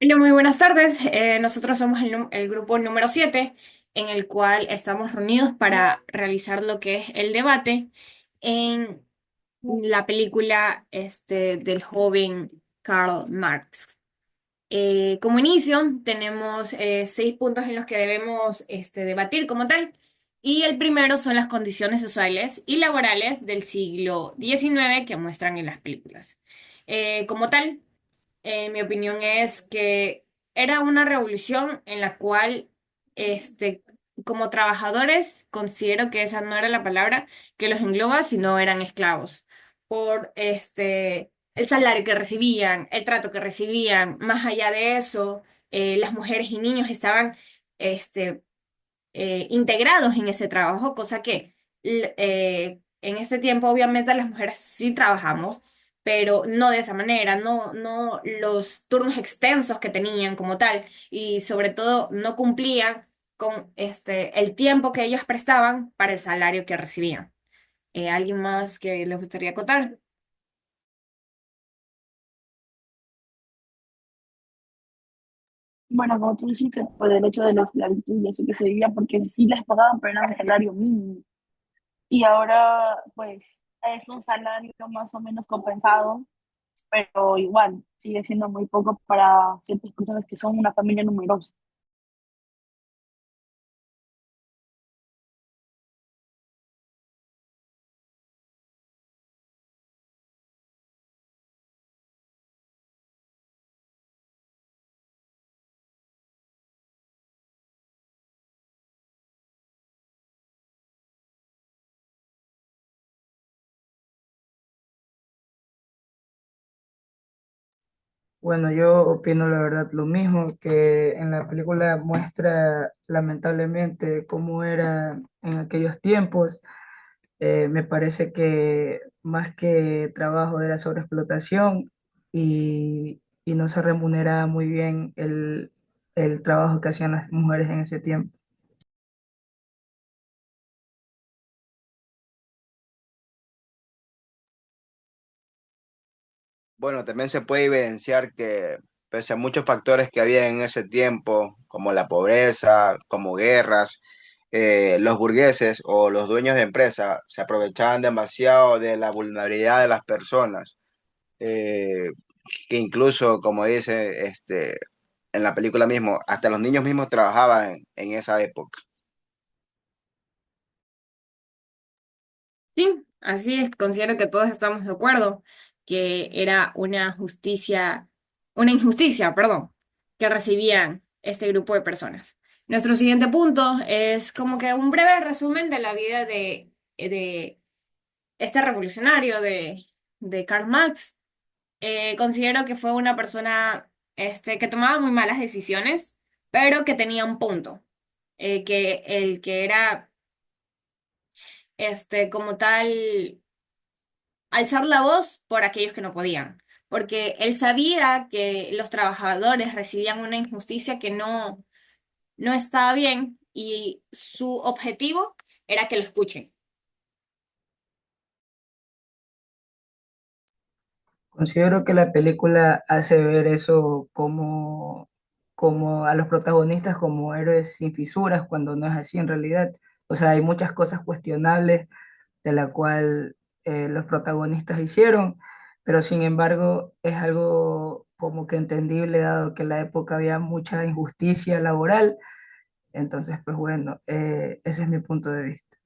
Hola, muy buenas tardes. Nosotros somos el grupo número 7, en el cual estamos reunidos para realizar lo que es el debate en la película del joven Karl Marx. Como inicio, tenemos 6 puntos en los que debemos debatir como tal. Y el primero son las condiciones sociales y laborales del siglo XIX que muestran en las películas. Como tal, mi opinión es que era una revolución en la cual, este, como trabajadores, considero que esa no era la palabra que los engloba, sino eran esclavos. Por el salario que recibían, el trato que recibían, más allá de eso, las mujeres y niños estaban, este, integrados en ese trabajo, cosa que en este tiempo obviamente las mujeres sí trabajamos, pero no de esa manera, no los turnos extensos que tenían como tal, y sobre todo no cumplían con el tiempo que ellos prestaban para el salario que recibían. ¿Alguien más que le gustaría acotar? Bueno, como tú dijiste, por el hecho de la esclavitud y eso que se vivía, porque sí les pagaban, pero era un salario mínimo. Y ahora, pues, es un salario más o menos compensado, pero igual, sigue siendo muy poco para ciertas personas que son una familia numerosa. Bueno, yo opino la verdad lo mismo, que en la película muestra lamentablemente cómo era en aquellos tiempos. Me parece que más que trabajo era sobreexplotación y no se remuneraba muy bien el trabajo que hacían las mujeres en ese tiempo. Bueno, también se puede evidenciar que pese a muchos factores que había en ese tiempo, como la pobreza, como guerras, los burgueses o los dueños de empresas se aprovechaban demasiado de la vulnerabilidad de las personas, eh, que incluso, como dice en la película mismo, hasta los niños mismos trabajaban en esa época. Sí, así es, considero que todos estamos de acuerdo que era una injusticia, perdón, que recibían este grupo de personas. Nuestro siguiente punto es como que un breve resumen de la vida de este revolucionario de Karl Marx. Considero que fue una persona que tomaba muy malas decisiones, pero que tenía un punto, que el que era como tal alzar la voz por aquellos que no podían, porque él sabía que los trabajadores recibían una injusticia que no estaba bien y su objetivo era que lo escuchen. Considero que la película hace ver eso como a los protagonistas como héroes sin fisuras, cuando no es así en realidad. O sea, hay muchas cosas cuestionables de la cual los protagonistas hicieron, pero sin embargo es algo como que entendible dado que en la época había mucha injusticia laboral. Entonces, pues bueno, ese es mi punto de vista.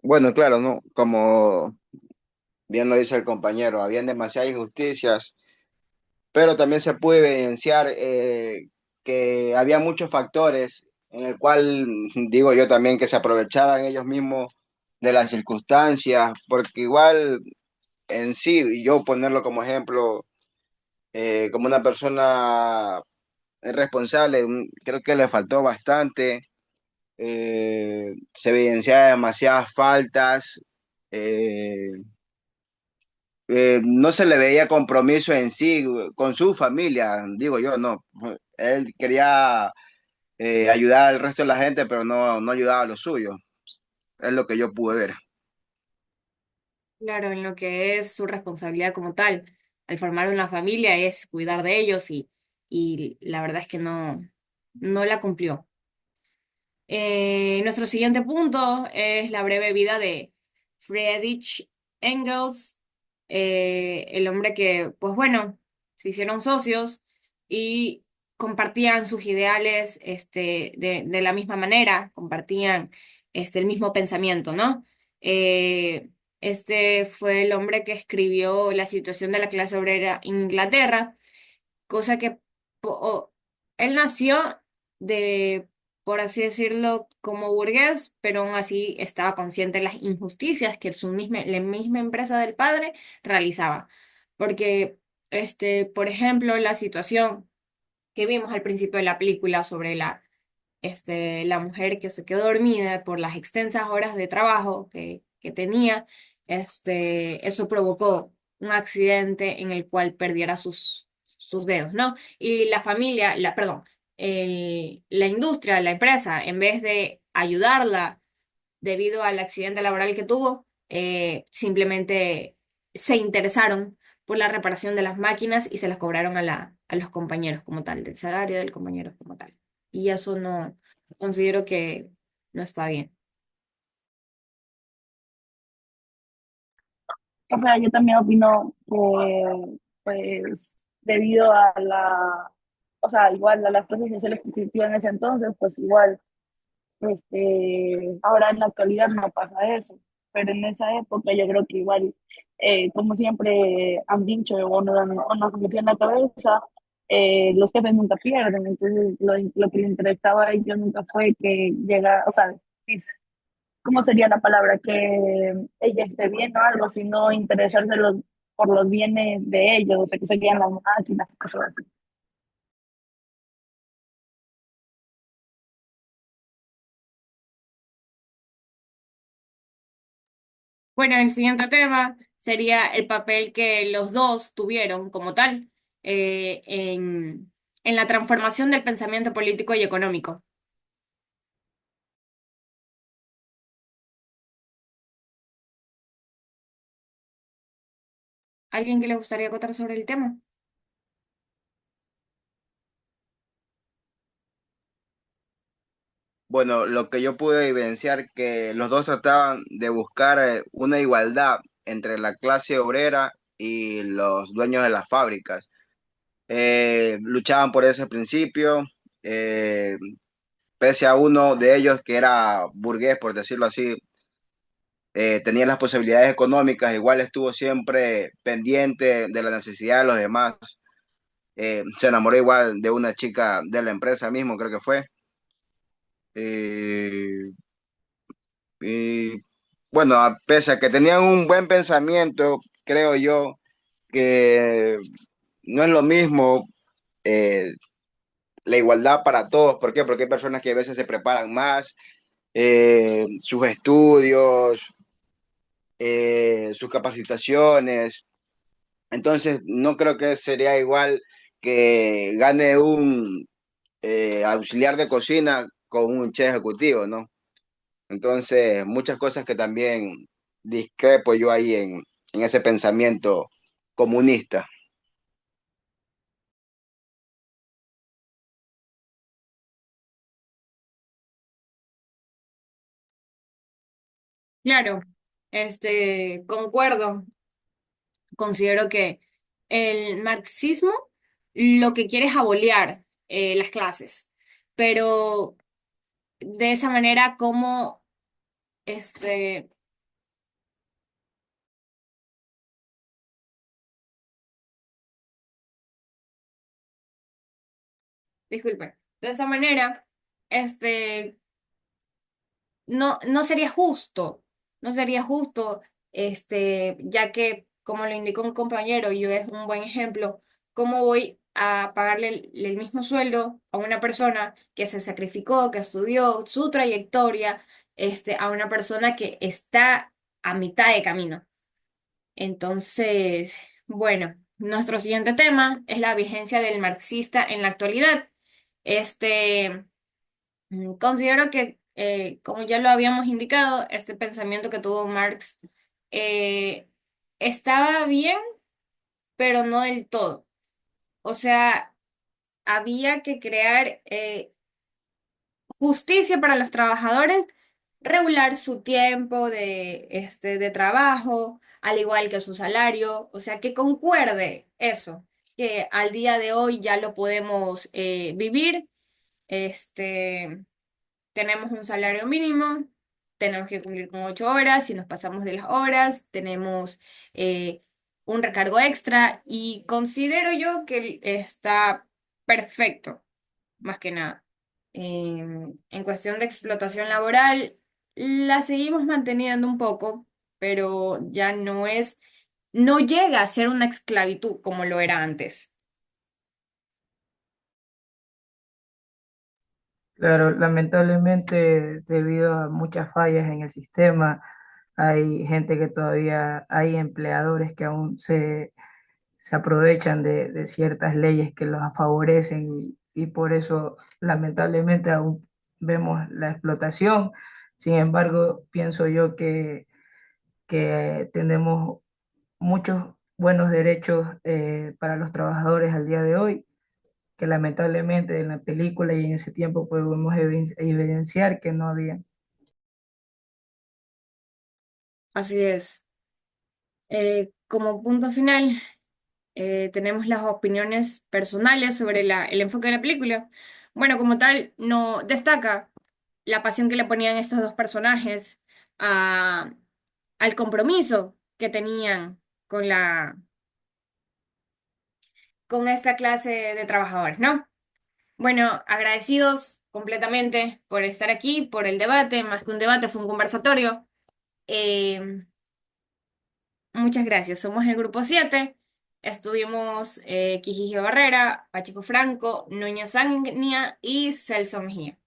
Bueno, claro, ¿no? Como bien lo dice el compañero, habían demasiadas injusticias, pero también se puede evidenciar que había muchos factores en el cual digo yo también que se aprovechaban ellos mismos de las circunstancias, porque igual en sí, y yo ponerlo como ejemplo, como una persona responsable, creo que le faltó bastante. se evidenciaba demasiadas faltas, eh, no se le veía compromiso en sí con su familia, digo yo, no. Él quería ayudar al resto de la gente, pero no ayudaba a los suyos. Es lo que yo pude ver. Claro, en lo que es su responsabilidad como tal. Al formar una familia es cuidar de ellos y la verdad es que no la cumplió. Nuestro siguiente punto es la breve vida de Friedrich Engels, el hombre que, pues bueno, se hicieron socios y compartían sus ideales de la misma manera, compartían el mismo pensamiento, ¿no? Este fue el hombre que escribió La situación de la clase obrera en Inglaterra, cosa que él nació de, por así decirlo, como burgués, pero aún así estaba consciente de las injusticias que la misma empresa del padre realizaba. Porque, por ejemplo, la situación que vimos al principio de la película sobre la mujer que se quedó dormida por las extensas horas de trabajo que tenía, eso provocó un accidente en el cual perdiera sus dedos, ¿no? Y la familia, perdón, la industria, la empresa, en vez de ayudarla debido al accidente laboral que tuvo, simplemente se interesaron por la reparación de las máquinas y se las cobraron a los compañeros como tal, del salario del compañero como tal. Y eso no, considero que no está bien. O sea, yo también opino que, pues, debido a o sea, igual a las clases sociales que existían en ese entonces, pues igual, ahora en la actualidad no pasa eso, pero en esa época yo creo que igual, como siempre han dicho o nos metió en la cabeza, los jefes nunca pierden, entonces lo que les interesaba a ellos nunca fue que llegara, o sea, sí, ¿cómo sería la palabra? Que ella esté bien o algo, sino interesarse por los bienes de ellos, o sea, que serían las máquinas y cosas así. Bueno, el siguiente tema sería el papel que los dos tuvieron como tal en la transformación del pensamiento político y económico. ¿Alguien que le gustaría contar sobre el tema? Bueno, lo que yo pude evidenciar que los dos trataban de buscar una igualdad entre la clase obrera y los dueños de las fábricas. Luchaban por ese principio, eh, pese a uno de ellos que era burgués, por decirlo así, tenía las posibilidades económicas, igual estuvo siempre pendiente de la necesidad de los demás. Se enamoró igual de una chica de la empresa mismo, creo que fue. Eh, y bueno, a pese a que tenían un buen pensamiento, creo yo que no es lo mismo eh, la igualdad para todos. ¿Por qué? Porque hay personas que a veces se preparan más, sus estudios, sus capacitaciones. Entonces, no creo que sería igual que gane un auxiliar de cocina con un chef ejecutivo, ¿no? Entonces, muchas cosas que también discrepo yo ahí en ese pensamiento comunista. Claro, concuerdo. Considero que el marxismo lo que quiere es abolir las clases, pero de esa manera como, este, disculpe, de esa manera, este, no sería justo, no sería justo, ya que, como lo indicó un compañero, y es un buen ejemplo, ¿cómo voy a pagarle el mismo sueldo a una persona que se sacrificó, que estudió su trayectoria, a una persona que está a mitad de camino. Entonces, bueno, nuestro siguiente tema es la vigencia del marxista en la actualidad. Este, considero que, como ya lo habíamos indicado, este pensamiento que tuvo Marx eh, estaba bien, pero no del todo. O sea, había que crear justicia para los trabajadores, regular su tiempo de trabajo, al igual que su salario, o sea, que concuerde eso, que al día de hoy ya lo podemos vivir. Este, tenemos un salario mínimo, tenemos que cumplir con 8 horas, si nos pasamos de las horas, tenemos eh, un recargo extra y considero yo que está perfecto más que nada. En cuestión de explotación laboral, la seguimos manteniendo un poco, pero ya no llega a ser una esclavitud como lo era antes. Claro, lamentablemente debido a muchas fallas en el sistema, hay gente que todavía, hay empleadores que aún se aprovechan de ciertas leyes que los favorecen y por eso lamentablemente aún vemos la explotación. Sin embargo, pienso yo que tenemos muchos buenos derechos para los trabajadores al día de hoy, que lamentablemente en la película y en ese tiempo podemos evidenciar que no había. Así es. Como punto final, tenemos las opiniones personales sobre el enfoque de la película. Bueno, como tal, no destaca la pasión que le ponían estos dos personajes a- al compromiso que tenían con con esta clase de trabajadores, ¿no? Bueno, agradecidos completamente por estar aquí, por el debate, más que un debate, fue un conversatorio. Eh, muchas gracias. Somos el grupo 7. Estuvimos Quijigio Barrera, Pacheco Franco, Núñez Sagnia y Celso Mejía.